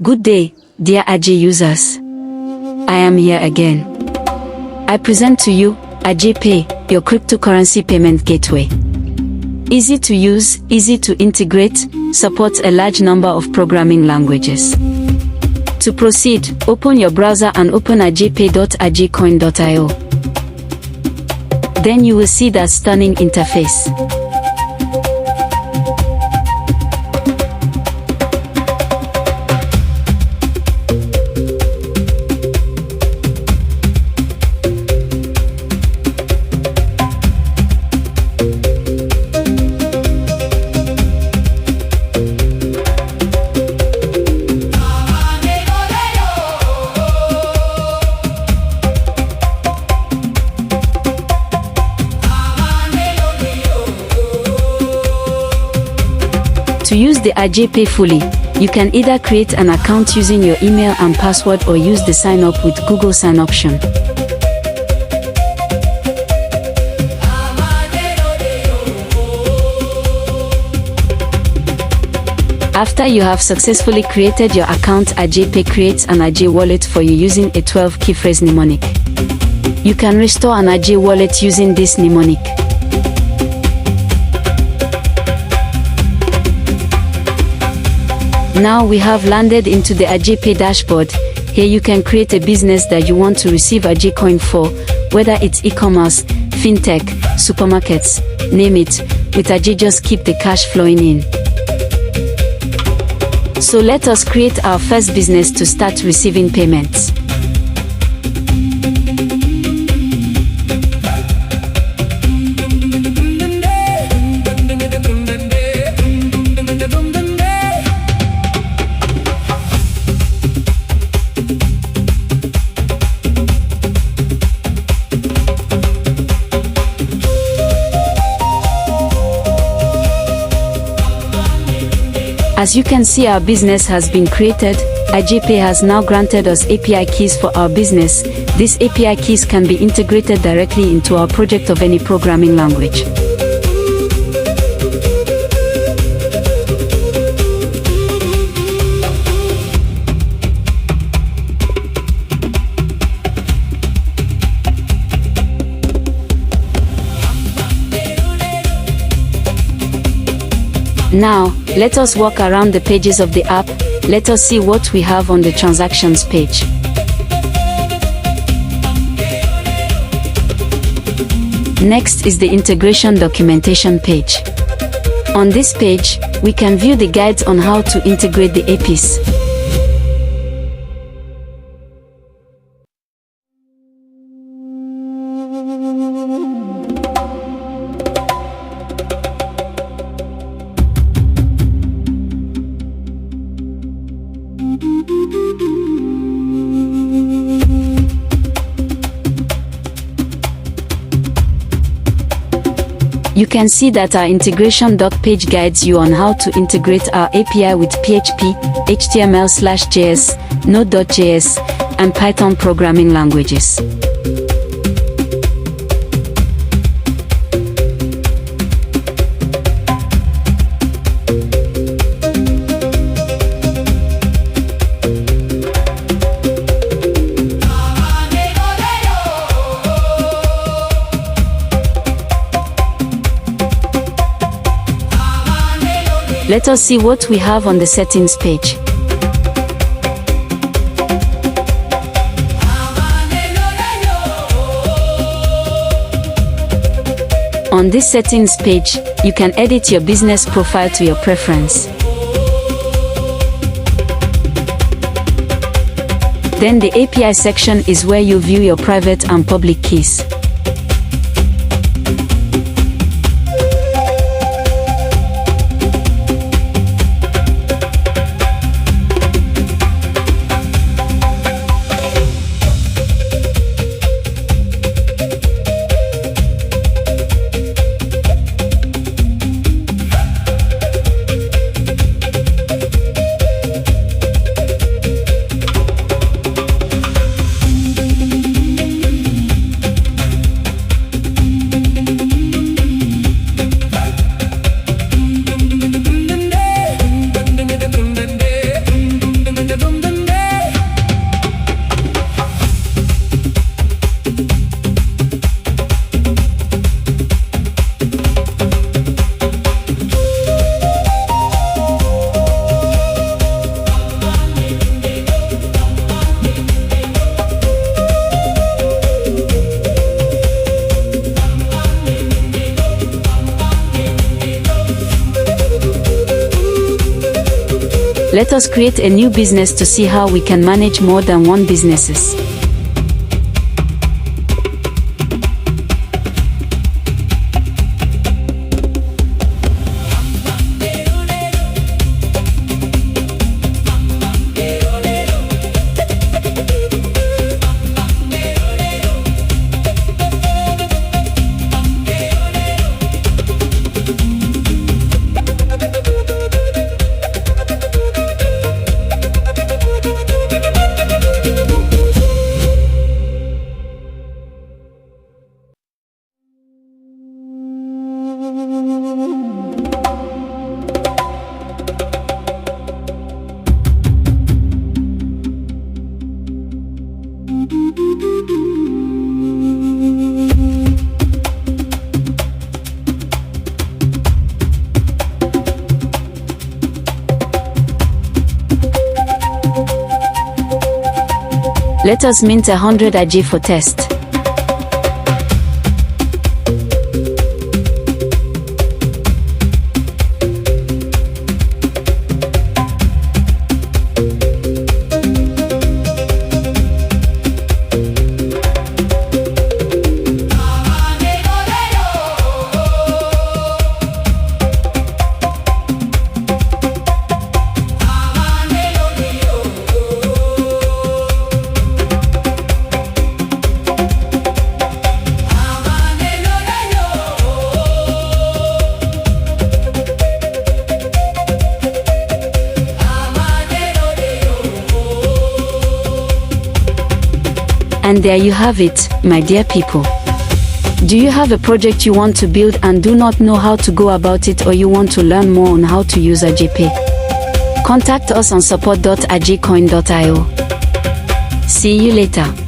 Good day, dear Ajay users. I am here again. I present to you AjePay, your cryptocurrency payment gateway. Easy to use, easy to integrate, supports a large number of programming languages. To proceed, open your browser and open ajepay.ajecoin.io. Then you will see that stunning interface. To use the AjePay fully, you can either create an account using your email and password or use the sign up with Google Sign option. After you have successfully created your account, AjePay creates an Ajay wallet for you using a 12-key phrase mnemonic. You can restore an Ajay wallet using this mnemonic. Now we have landed into the AjePay dashboard. Here you can create a business that you want to receive Ajay coin for, whether it's e-commerce, fintech, supermarkets, name it. With Ajay, just keep the cash flowing in. So let us create our first business to start receiving payments. As you can see, our business has been created. AjePay has now granted us API keys for our business. These API keys can be integrated directly into our project of any programming language. Now, let us walk around the pages of the app. Let us see what we have on the transactions page. Next is the integration documentation page. On this page, we can view the guides on how to integrate the APIs. You can see that our integration doc page guides you on how to integrate our API with PHP, HTML/JS, Node.js, and Python programming languages. Let us see what we have on the settings page. On this settings page, you can edit your business profile to your preference. Then the API section is where you view your private and public keys. Let us create a new business to see how we can manage more than one businesses. Let us mint 100 AJ for test. And there you have it, my dear people. Do you have a project you want to build and do not know how to go about it, or you want to learn more on how to use AjePay? Contact us on support.ajcoin.io. See you later.